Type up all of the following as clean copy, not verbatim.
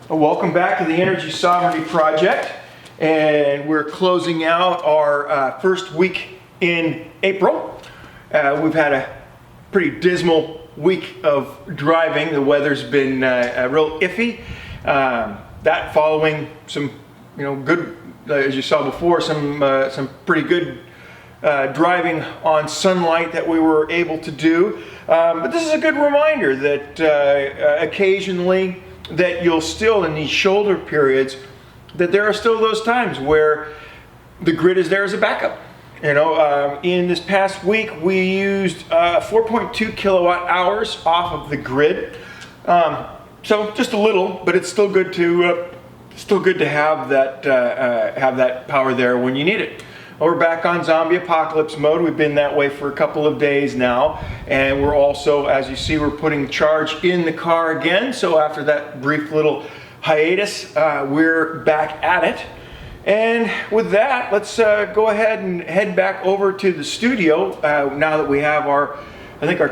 Welcome back to the Energy Sovereignty Project, and we're closing out our first week in April. We've had a pretty dismal week of driving. The weather's been real iffy. That following some, good, as you saw before, some pretty good driving on sunlight that we were able to do. But this is a good reminder that occasionally that you'll still, in these shoulder periods, that there are still those times where the grid is there as a backup. In this past week, we used 4.2 kilowatt hours off of the grid. So just a little, but it's still good to have that power there when you need it. We're back on zombie apocalypse mode. We've been that way for a couple of days now, and we're also, as you see, we're putting charge in the car again. So after that brief little hiatus, we're back at it. And with that, let's go ahead and head back over to the studio. Now that we have our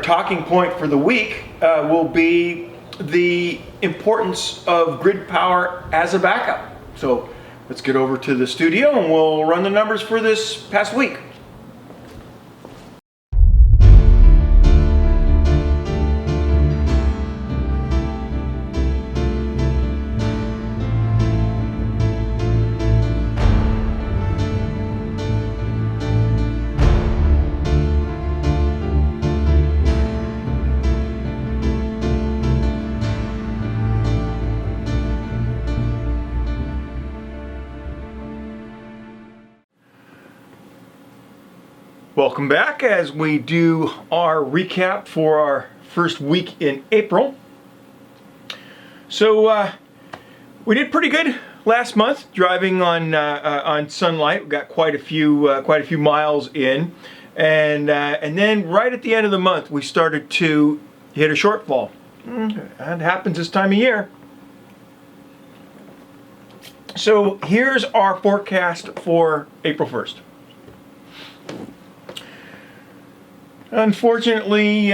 talking point for the week will be the importance of grid power as a backup. So let's get over to the studio and we'll run the numbers for this past week. Welcome back as we do our recap for our first week in April. So we did pretty good last month driving on sunlight. We got quite a few miles in, and then right at the end of the month we started to hit a shortfall. That happens this time of year. So here's our forecast for April 1st. Unfortunately,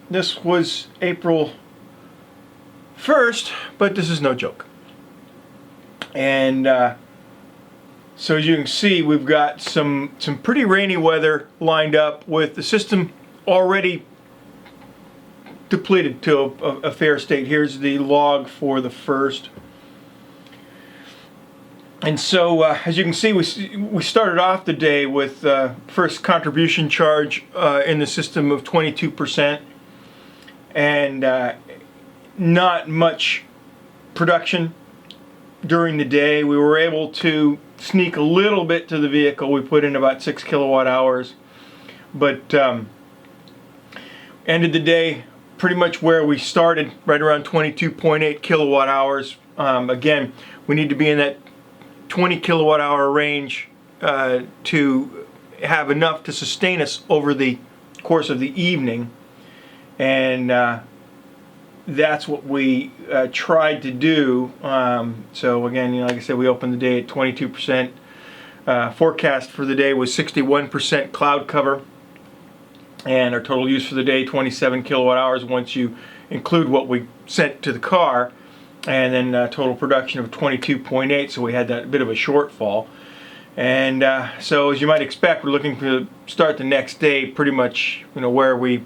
this was April 1st, but this is no joke. And so as you can see, we've got some pretty rainy weather lined up with the system already depleted to a fair state. Here's the log for the 1st. And so, as you can see, we started off the day with first contribution charge in the system of 22%, and not much production during the day. We were able to sneak a little bit to the vehicle. We put in about 6 kilowatt hours, but ended the day pretty much where we started, right around 22.8 kilowatt hours. Again, we need to be in that 20 kilowatt hour range to have enough to sustain us over the course of the evening, and that's what we tried to do. So again, like I said, we opened the day at 22%. Forecast for the day was 61% cloud cover, and our total use for the day 27 kilowatt hours once you include what we sent to the car. And then total production of 22.8, so we had that bit of a shortfall. And so as you might expect, we're looking to start the next day pretty much where we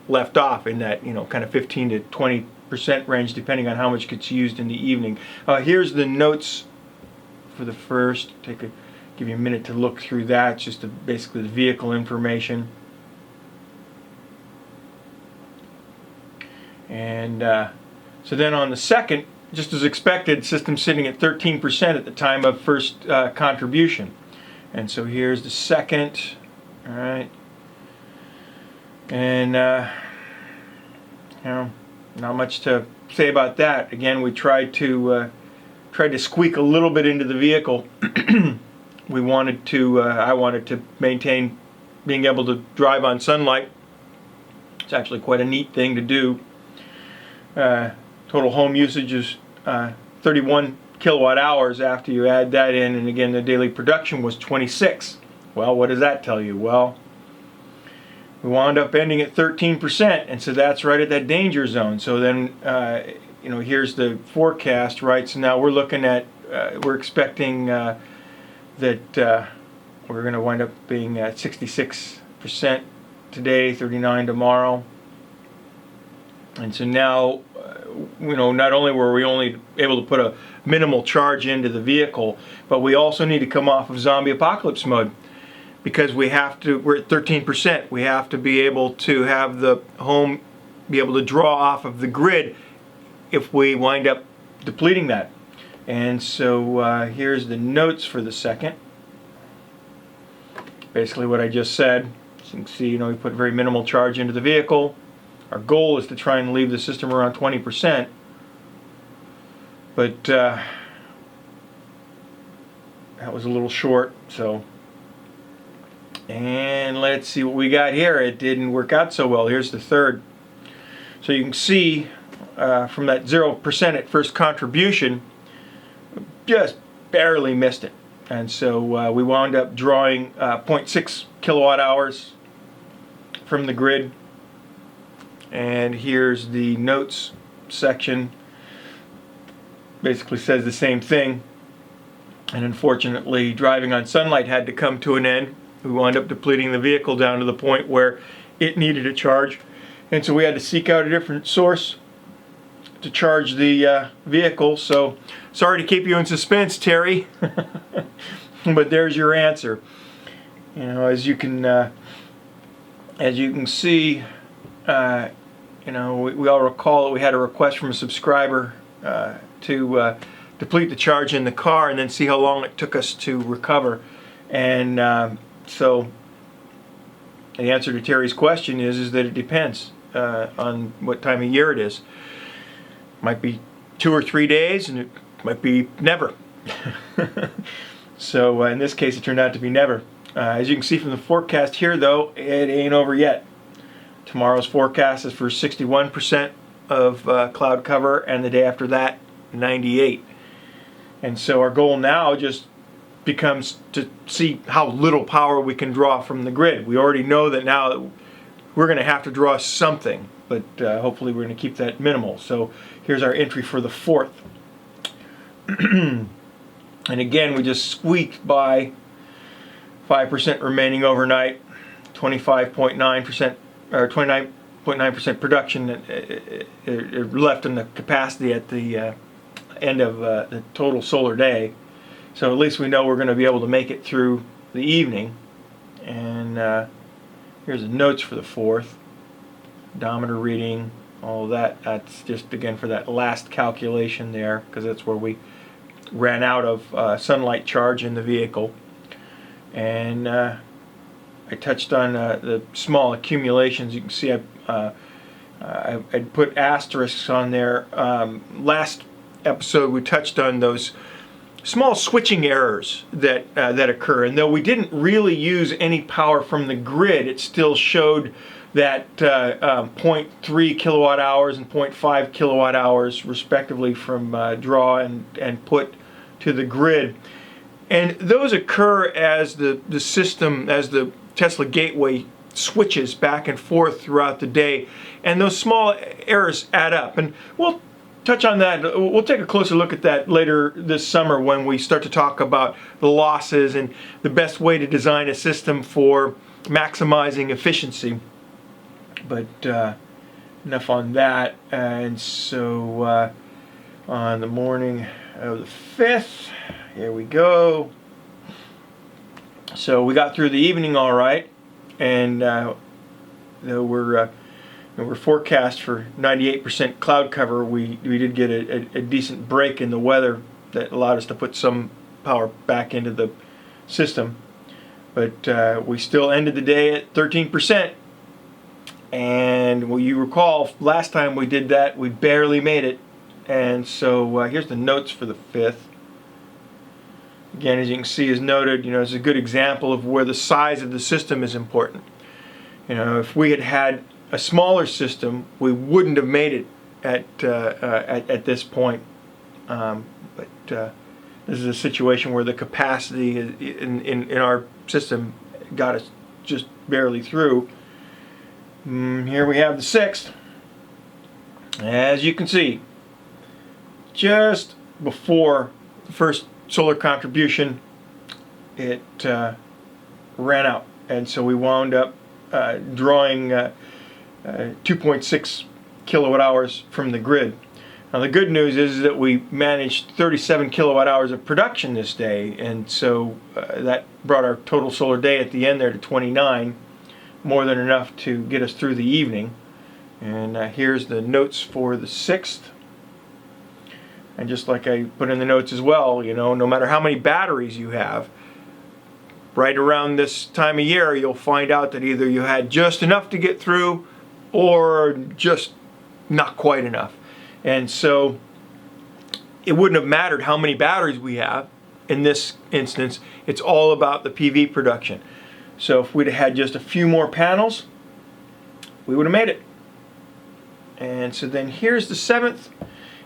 left off, in that kind of 15 to 20% range, depending on how much gets used in the evening. Here's the notes for the first. Give you a minute to look through that. It's just basically the vehicle information. And so then on the second, just as expected, system sitting at 13% at the time of first contribution. And so here's the second. All right. And not much to say about that. Again, we tried to squeak a little bit into the vehicle. I wanted to maintain being able to drive on sunlight. It's actually quite a neat thing to do. Total home usage is 31 kilowatt hours after you add that in, and again the daily production was 26. Well, what does that tell you? Well, we wound up ending at 13%, and so that's right at that danger zone. So then here's the forecast, right? So now we're looking at, we're expecting that we're going to wind up being at 66% today, 39 tomorrow. And so now, not only were we only able to put a minimal charge into the vehicle, but we also need to come off of zombie apocalypse mode, because we're at 13%. We have to be able to have the home be able to draw off of the grid if we wind up depleting that. And so here's the notes for the second. Basically what I just said. As you can see, we put very minimal charge into the vehicle. Our goal is to try and leave the system around 20%. But that was a little short, so. And let's see what we got here. It didn't work out so well. Here's the third. So you can see from that 0% at first contribution, just barely missed it. And so we wound up drawing 0.6 kilowatt hours from the grid. And here's the notes section. Basically says the same thing. And unfortunately, driving on sunlight had to come to an end. We wound up depleting the vehicle down to the point where it needed a charge. And so we had to seek out a different source to charge the vehicle. So sorry to keep you in suspense, Terry. But there's your answer. As you can see, we all recall that we had a request from a subscriber to deplete the charge in the car and then see how long it took us to recover. And so the answer to Terry's question is that it depends on what time of year it is. Might be 2 or 3 days, and it might be never. So in this case, it turned out to be never. As you can see from the forecast here, though, it ain't over yet. Tomorrow's forecast is for 61% of cloud cover, and the day after that, 98%. And so our goal now just becomes to see how little power we can draw from the grid. We already know that now that we're going to have to draw something, but hopefully we're going to keep that minimal. So here's our entry for the 4th. And again, we just squeaked by 5% remaining overnight, 25.9% or 29.9% production left in the capacity at the end of the total solar day. So at least we know we're going to be able to make it through the evening. And here's the notes for the 4th. Odometer reading, all of that. That's just again for that last calculation there, because that's where we ran out of sunlight charge in the vehicle. And I touched on the small accumulations. You can see I'd put asterisks on there. Last episode we touched on those small switching errors that occur, and though we didn't really use any power from the grid, it still showed that 0.3 kilowatt hours and 0.5 kilowatt hours respectively from draw and put to the grid. And those occur as the system, as the Tesla gateway switches back and forth throughout the day, and those small errors add up. And we'll touch on that. We'll take a closer look at that later this summer when we start to talk about the losses and the best way to design a system for maximizing efficiency. But enough on that. And so on the morning of the 5th, here we go. So we got through the evening all right, and we're forecast for 98% cloud cover. We did get a decent break in the weather that allowed us to put some power back into the system. But we still ended the day at 13%. And well, you recall last time we did that, we barely made it. And so here's the notes for the 5th. Again, as you can see, is noted, it's a good example of where the size of the system is important. If we had had a smaller system, we wouldn't have made it at this point. But this is a situation where the capacity in our system got us just barely through. Here we have the 6th. As you can see, just before the first solar contribution, it ran out, and so we wound up drawing 2.6 kilowatt hours from the grid. Now the good news is that we managed 37 kilowatt hours of production this day, and so that brought our total solar day at the end there to 29, more than enough to get us through the evening. And here's the notes for the 6th. And just like I put in the notes as well, you know, no matter how many batteries you have, right around this time of year you'll find out that either you had just enough to get through or just not quite enough. And so it wouldn't have mattered how many batteries we have in this instance. It's all about the PV production. So if we'd have had just a few more panels, we would have made it. And so then here's the 7th,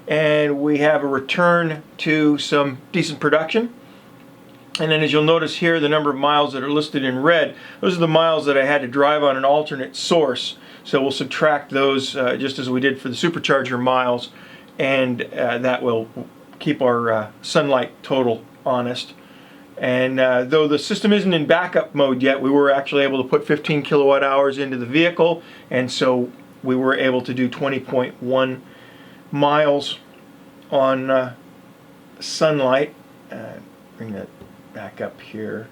and we have a return to some decent production. And then as you'll notice here, the number of miles that are listed in red, those are the miles that I had to drive on an alternate source. So we'll subtract those just as we did for the supercharger miles, and that will keep our sunlight total honest. And though the system isn't in backup mode yet, we were actually able to put 15 kilowatt hours into the vehicle, and so we were able to do 20.1 miles on sunlight. Bring that back up here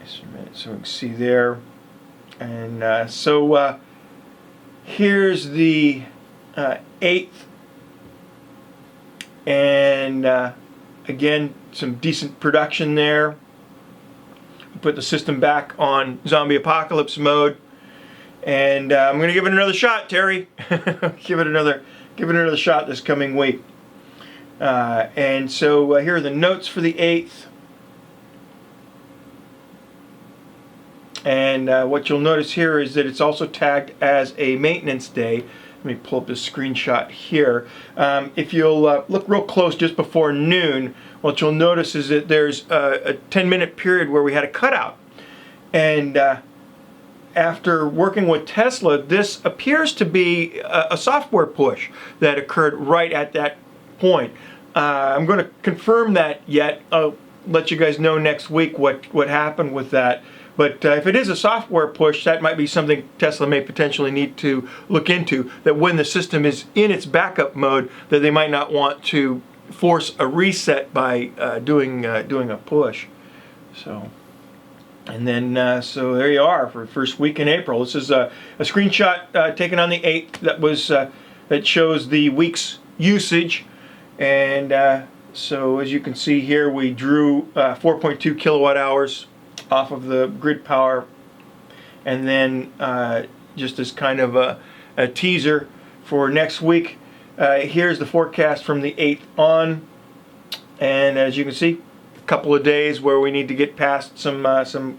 just a minute so we can see there. And so here's the 8th, and again some decent production there. Put the system back on zombie apocalypse mode, and I'm going to give it another shot, Terry. give it another shot this coming week. And so here are the notes for the 8th. And what you'll notice here is that it's also tagged as a maintenance day. Let me pull up this screenshot here. If you'll look real close just before noon, what you'll notice is that there's a 10-minute period where we had a cutout. And after working with Tesla, this appears to be a software push that occurred right at that point. I'm going to confirm that yet. I'll let you guys know next week what happened with that. But if it is a software push, that might be something Tesla may potentially need to look into, that when the system is in its backup mode, that they might not want to force a reset by doing a push. So, and then so there you are for the first week in April. This is a screenshot taken on the 8th that shows the week's usage. And so as you can see here, we drew 4.2 kilowatt hours off of the grid power. And then just as kind of a teaser for next week, here's the forecast from the 8th on. And as you can see, a couple of days where we need to get past a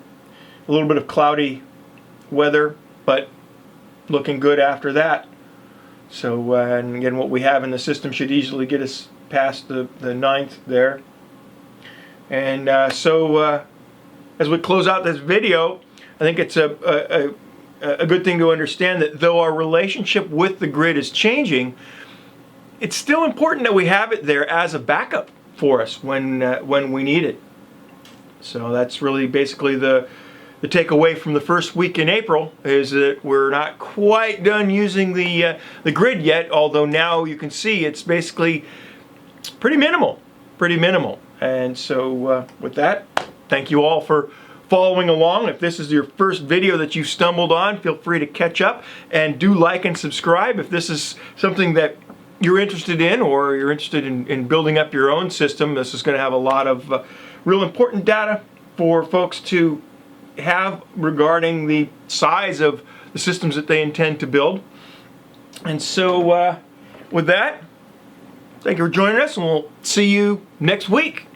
little bit of cloudy weather, but looking good after that. So and again, what we have in the system should easily get us past the 9th there. And so as we close out this video, I think it's a good thing to understand that though our relationship with the grid is changing, it's still important that we have it there as a backup for us when we need it. So that's really basically the takeaway from the first week in April, is that we're not quite done using the grid yet, although now you can see it's basically pretty minimal. And so with that, thank you all for following along. If this is your first video that you stumbled on, feel free to catch up, and do like and subscribe if this is something that you're interested in, or you're interested in building up your own system. This is going to have a lot of real important data for folks to have regarding the size of the systems that they intend to build. And so with that, thank you for joining us, and we'll see you next week.